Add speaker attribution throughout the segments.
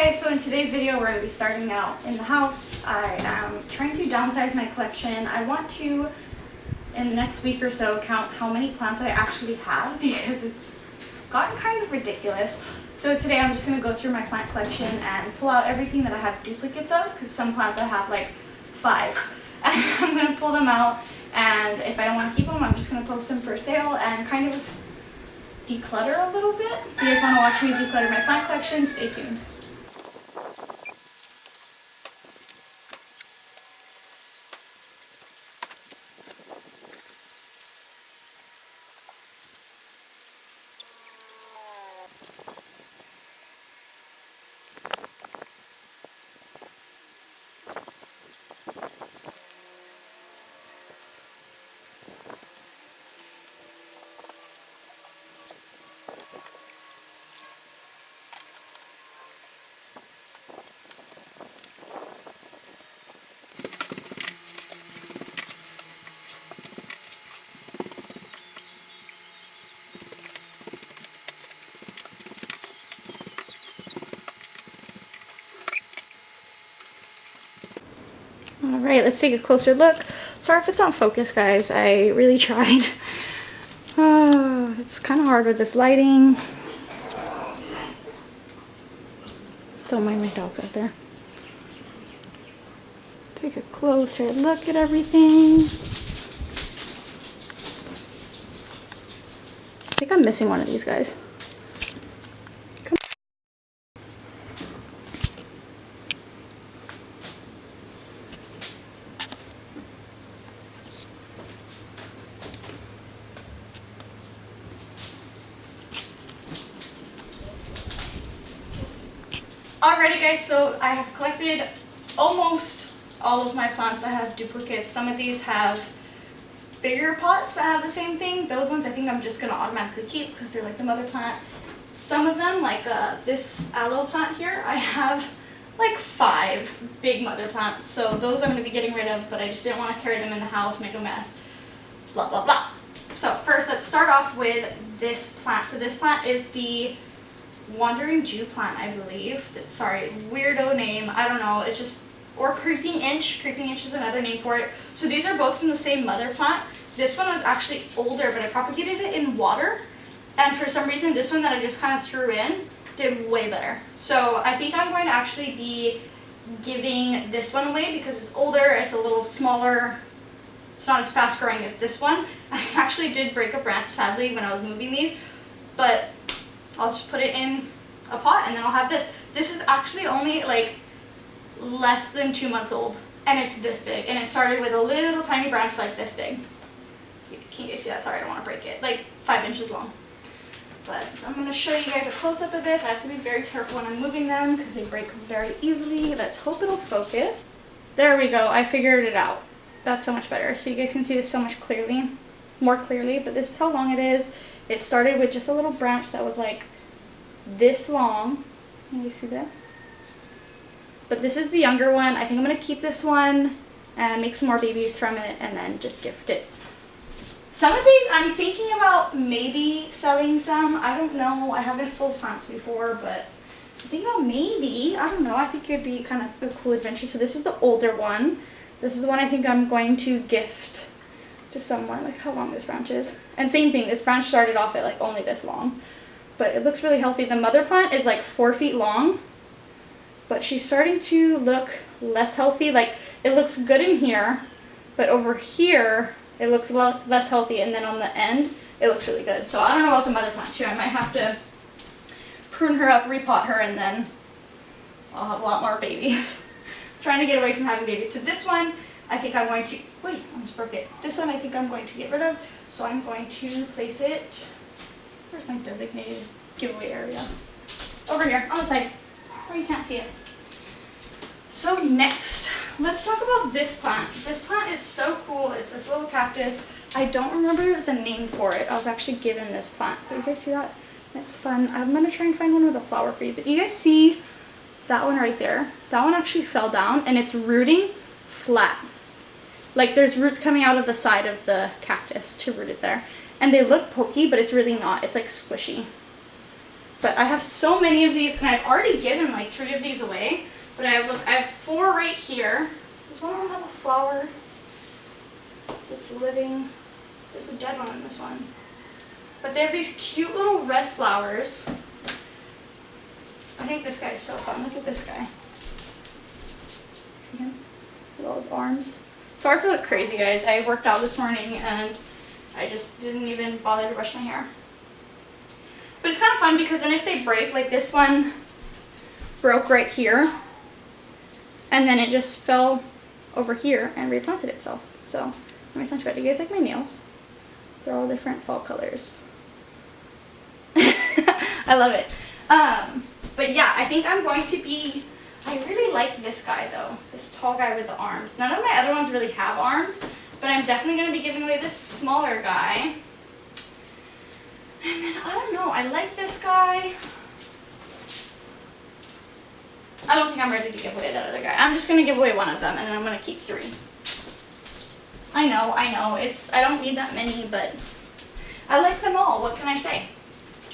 Speaker 1: guys, so in today's video we're going to be starting out in the house. I am trying to downsize my collection. I want to, in the next week or so, count how many plants I actually have because it's gotten kind of ridiculous. So today I'm just going to go through my plant collection and pull out everything that I have duplicates of, because some plants I have like 5. And I'm going to pull them out, and if I don't want to keep them, I'm just going to post them for sale and kind of declutter a little bit. If you guys want to watch me declutter my plant collection, stay tuned. Alright, let's take a closer look. Sorry if it's not focused, guys. I really tried. It's kind of hard with this lighting. Don't mind my dogs out there. Take a closer look at everything. I think I'm missing one of these guys. Alrighty guys, so I have collected almost all of my plants. I have duplicates. Some of these have bigger pots that have the same thing. Those ones I think I'm just going to automatically keep because they're like the mother plant. Some of them, like this aloe plant here, I have like 5 big mother plants. So those I'm going to be getting rid of, but I just didn't want to carry them in the house, make a mess, blah blah blah. So first let's start off with this plant. So this plant is the Wandering Jew plant, I believe. Sorry, weirdo name. I don't know. It's just, or creeping inch. Creeping inch is another name for it. So these are both from the same mother plant. This one was actually older, but I propagated it in water. And for some reason, this one that I just kind of threw in did way better. So I think I'm going to actually be giving this one away because it's older. It's a little smaller. It's not as fast growing as this one. I actually did break a branch, sadly, when I was moving these. But I'll just put it in a pot and then I'll have this. This is actually only like less than 2 months old and it's this big, and it started with a little tiny branch like this big. Can you guys see that? Sorry, I don't want to break it. Like 5 inches long. But so I'm going to show you guys a close-up of this. I have to be very careful when I'm moving them because they break very easily. Let's hope it'll focus. There we go. I figured it out. That's so much better. So you guys can see this so much more clearly, but this is how long it is. It started with just a little branch that was like this long. Can you see this? But this is the younger one. I think I'm going to keep this one and make some more babies from it and then just gift it. Some of these I'm thinking about maybe selling some. I don't know. I haven't sold plants before, but I think about maybe. I don't know. I think it would be kind of a cool adventure. So this is the older one. This is the one I think I'm going to gift to someone. Like how long this branch is. And same thing, this branch started off at like only this long, but it looks really healthy. The mother plant is like 4 feet long, but she's starting to look less healthy. Like it looks good in here, but over here it looks less healthy, and then on the end it looks really good. So I don't know about the mother plant too. I might have to prune her up, repot her, and then I'll have a lot more babies. Trying to get away from having babies. So this one I think I'm going to, wait, I almost broke it. This one I think I'm going to get rid of. So I'm going to place it, where's my designated giveaway area? Over here, on the side, where you can't see it. So next, let's talk about this plant. This plant is so cool. It's this little cactus. I don't remember the name for it. I was actually given this plant, but you guys see that? It's fun. I'm going to try and find one with a flower for you. But you guys see that one right there? That one actually fell down and it's rooting flat. Like there's roots coming out of the side of the cactus to root it there. And they look pokey, but it's really not. It's like squishy. But I have so many of these, and I've already given like 3 of these away. But I have 4 right here. Does one of them have a flower that's living? There's a dead one in this one. But they have these cute little red flowers. I think this guy's so fun. Look at this guy. See him? With all his arms. Sorry if I look crazy, guys. I worked out this morning and I just didn't even bother to brush my hair. But it's kind of fun because then if they break, like this one broke right here, and then it just fell over here and replanted itself. So, my son's good. Do you guys like my nails? They're all different fall colors. I love it. But yeah, I think I'm going to be, I really like this guy though, this tall guy with the arms. None of my other ones really have arms, but I'm definitely going to be giving away this smaller guy. And then, I don't know, I like this guy. I don't think I'm ready to give away that other guy. I'm just going to give away one of them, and then I'm going to keep 3. I know, I don't need that many, but I like them all. What can I say?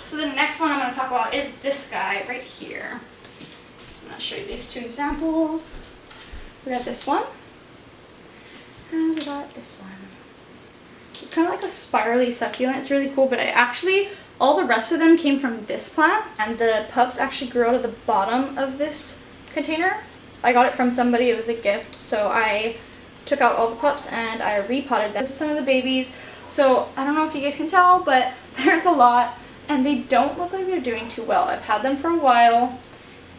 Speaker 1: So the next one I'm going to talk about is this guy right here. I'm going to show you these 2 examples. We got this one, and we got this one. It's kind of like a spirally succulent. It's really cool, but all the rest of them came from this plant, and the pups actually grew out of the bottom of this container. I got it from somebody. It was a gift, so I took out all the pups and I repotted them. This is some of the babies. So I don't know if you guys can tell, but there's a lot, and they don't look like they're doing too well. I've had them for a while,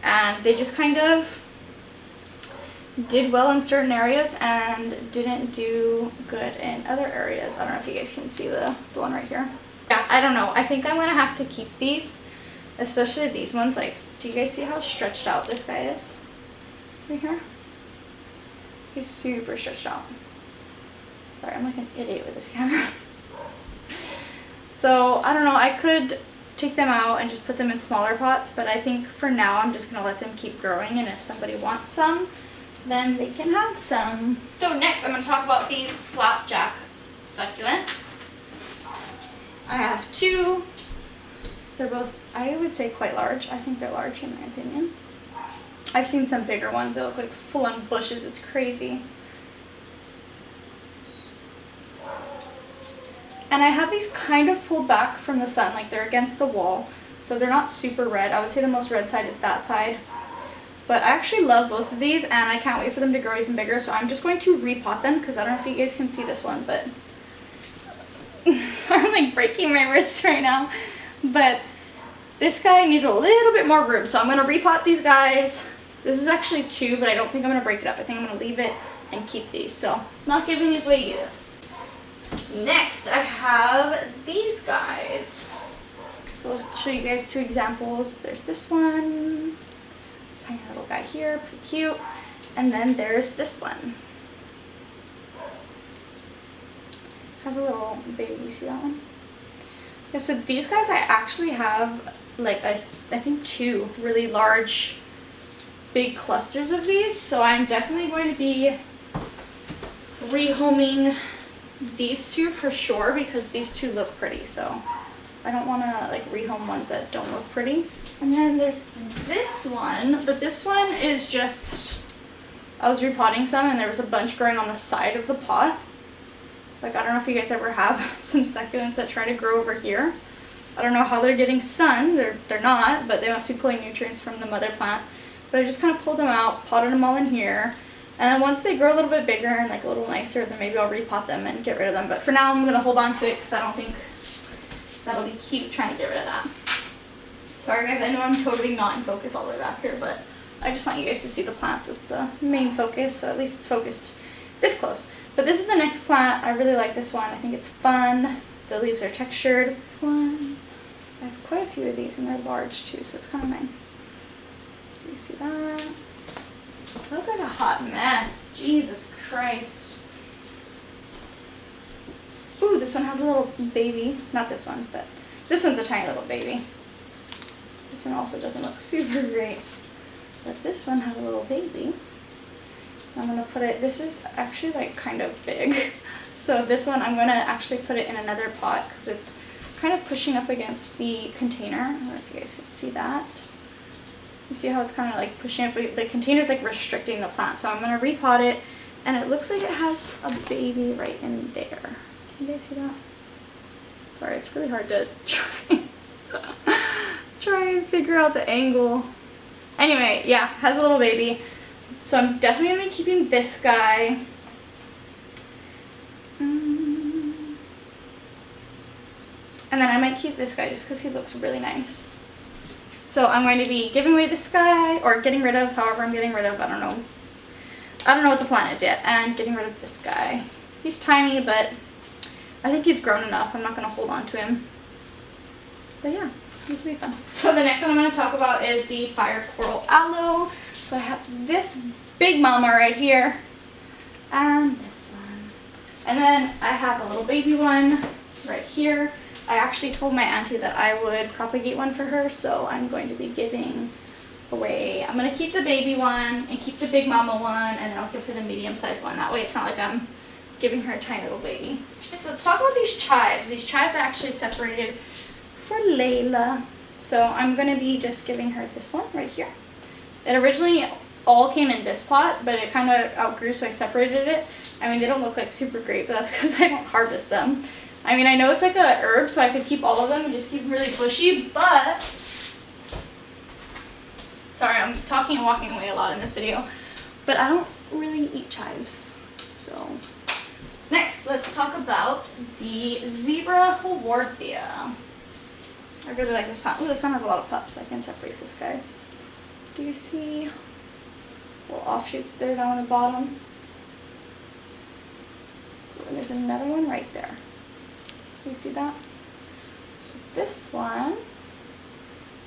Speaker 1: and they just kind of did well in certain areas and didn't do good in other areas. I don't know if you guys can see the one right here. Yeah, I don't know. I think I'm going to have to keep these, especially these ones. Like, do you guys see how stretched out this guy is? Right here? He's super stretched out. Sorry, I'm like an idiot with this camera. So, I don't know. I could take them out and just put them in smaller pots, but I think for now I'm just going to let them keep growing, and if somebody wants some, then they can have some. So next I'm going to talk about these flapjack succulents. I have 2. They're both, I would say, quite large. I think they're large in my opinion. I've seen some bigger ones. They look like full-on bushes. It's crazy. And I have these kind of pulled back from the sun, like they're against the wall. So they're not super red. I would say the most red side is that side. But I actually love both of these, and I can't wait for them to grow even bigger. So I'm just going to repot them, because I don't know if you guys can see this one, but so I'm like breaking my wrist right now. But this guy needs a little bit more room, so I'm going to repot these guys. This is actually 2, but I don't think I'm going to break it up. I think I'm going to leave it and keep these. So not giving these away either. Next, I have these guys. So I'll show you guys 2 examples. There's this one. Tiny little guy here, pretty cute. And then there's this one. Has a little baby, you see that one? Yeah, so these guys I actually have like I think 2 really large big clusters of these, so I'm definitely going to be rehoming these 2 for sure, because these 2 look pretty, so I don't want to like rehome ones that don't look pretty. And then there's this one, but this one is just, I was repotting some and there was a bunch growing on the side of the pot. Like, I don't know if you guys ever have some succulents that try to grow over here. I don't know how they're getting sun, they're not, but they must be pulling nutrients from the mother plant. But I just kind of pulled them out, potted them all in here, and then once they grow a little bit bigger and like a little nicer, then maybe I'll repot them and get rid of them. But for now I'm going to hold on to it because I don't think that'll be cute trying to get rid of that. Sorry guys, I know I'm totally not in focus all the way back here, but I just want you guys to see the plants as the main focus, so at least it's focused this close. But this is the next plant. I really like this one. I think it's fun. The leaves are textured. This one, I have quite a few of these and they're large too, so it's kind of nice. You see that? I look like a hot mess. Jesus Christ. Ooh, this one has a little baby. Not this one, but this one's a tiny little baby. This one also doesn't look super great. But this one has a little baby. I'm going to put it, this is actually like kind of big. So this one I'm going to actually put it in another pot because it's kind of pushing up against the container. I don't know if you guys can see that. You see how it's kind of like pushing up, the container's like restricting the plant. So I'm going to repot it, and it looks like it has a baby right in there. Can you guys see that? Sorry, it's really hard to try and figure out the angle. Anyway, yeah, has a little baby. So I'm definitely going to be keeping this guy. And then I might keep this guy just because he looks really nice. So I'm going to be giving away this guy, or getting rid of, however I'm getting rid of, I don't know. I don't know what the plan is yet. And getting rid of this guy. He's tiny, but I think he's grown enough. I'm not going to hold on to him. But yeah, this will be fun. So the next one I'm going to talk about is the Fire Coral Aloe. So I have this big mama right here. And this one. And then I have a little baby one right here. I actually told my auntie that I would propagate one for her, so I'm going to be giving away. I'm going to keep the baby one and keep the big mama one, and then I'll give her the medium-sized one. That way it's not like I'm giving her a tiny little baby. Okay, so let's talk about these chives. These chives are actually separated for Layla. So I'm going to be just giving her this one right here. It originally all came in this pot, but it kind of outgrew, so I separated it. I mean, they don't look like super great, but that's because I don't harvest them. I mean, I know it's like a herb, so I could keep all of them and just keep them really bushy, but... Sorry, I'm talking and walking away a lot in this video, but I don't really eat chives, so... Next, let's talk about the Zebra Haworthia. I really like this plant. Ooh, this one has a lot of pups. I can separate this, guys. Do you see little offshoots there down on the bottom? Ooh, and there's another one right there. You see that? So this one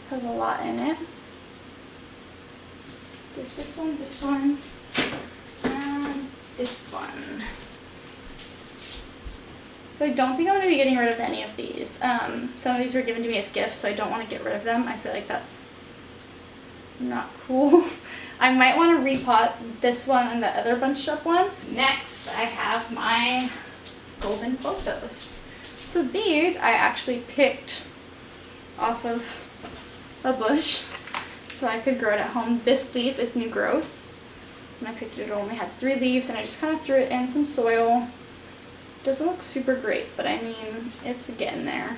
Speaker 1: has a lot in it. There's this one, and this one. So I don't think I'm going to be getting rid of any of these. Some of these were given to me as gifts, so I don't want to get rid of them. I feel like that's not cool. I might want to repot this one and the other bunched up one. Next, I have my golden pothos. So these I actually picked off of a bush so I could grow it at home. This leaf is new growth. When I picked it, it only had 3 leaves, and I just kind of threw it in some soil. Doesn't look super great, but I mean, it's getting there.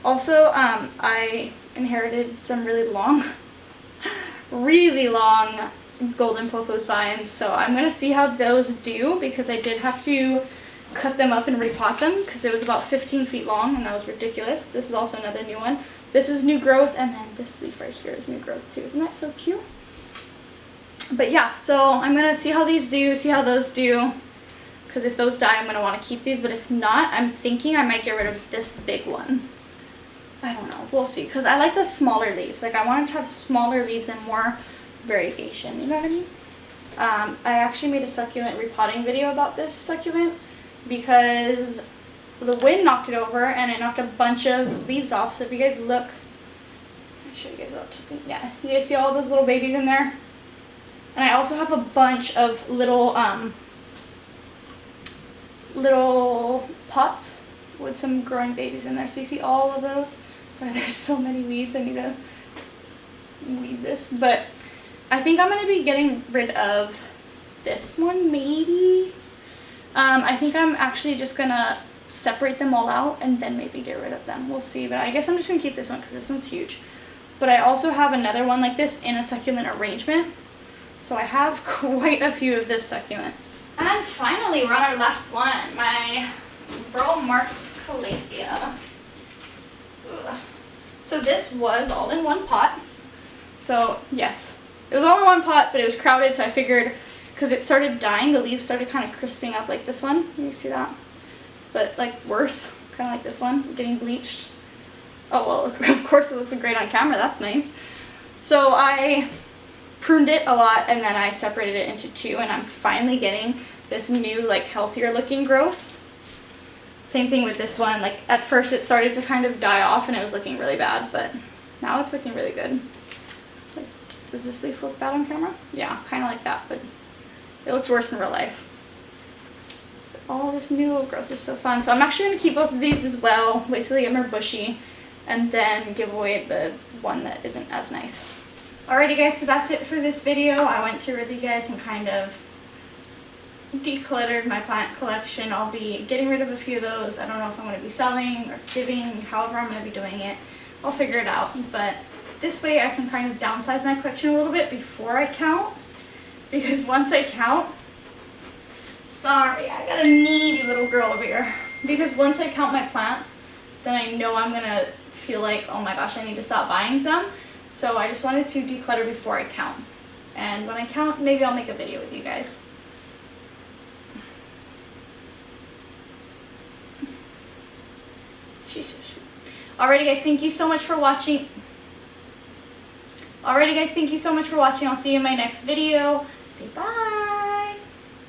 Speaker 1: Also, I inherited some really long golden pothos vines, so I'm going to see how those do, because I did have to cut them up and repot them because it was about 15 feet long, and that was ridiculous. This is also another new one. This is new growth, and then this leaf right here is new growth too. Isn't that so cute? But yeah, so I'm going to see how these do, see how those do, because if those die, I'm going to want to keep these, but if not, I'm thinking I might get rid of this big one. I don't know. We'll see, because I like the smaller leaves. Like, I wanted to have smaller leaves and more variegation, you know what I mean? I actually made a succulent repotting video about this succulent because the wind knocked it over and it knocked a bunch of leaves off. So if you guys look, I'll show you guys up. Yeah, you guys see all those little babies in there? And I also have a bunch of little pots with some growing babies in there. So you see all of those. Sorry, there's so many weeds. I need to weed this. But I think I'm going to be getting rid of this one, maybe. I think I'm actually just going to separate them all out and then maybe get rid of them. We'll see. But I guess I'm just going to keep this one because this one's huge. But I also have another one like this in a succulent arrangement. So I have quite a few of this succulent. And finally, we're on our last one. My Burl Marks Calathea. Ugh. So this was all in one pot. So yes, it was all in one pot, but it was crowded, so I figured, because it started dying, the leaves started kind of crisping up like this one. You see that? But like worse, kind of like this one, getting bleached. Oh well, of course it looks great on camera, that's nice. So I pruned it a lot and then I separated it into 2, and I'm finally getting this new, like, healthier looking growth. Same thing with this one. Like, at first it started to kind of die off and it was looking really bad, but now it's looking really good. Like, does this leaf look bad on camera? Yeah, kind of like that, but it looks worse in real life. All this new little growth is so fun. So I'm actually going to keep both of these as well. Wait till they get more bushy. And then give away the one that isn't as nice. Alrighty guys, so that's it for this video. I went through with you guys and kind of decluttered my plant collection. I'll be getting rid of a few of those. I don't know if I'm going to be selling or giving, however I'm going to be doing it. I'll figure it out. But this way I can kind of downsize my collection a little bit before I count. Because once I count, sorry, I got a needy little girl over here. Because once I count my plants, then I know I'm going to feel like, oh my gosh, I need to stop buying some. So I just wanted to declutter before I count. And when I count, maybe I'll make a video with you guys. She's so sweet. Alrighty guys, thank you so much for watching. I'll see you in my next video. Say bye.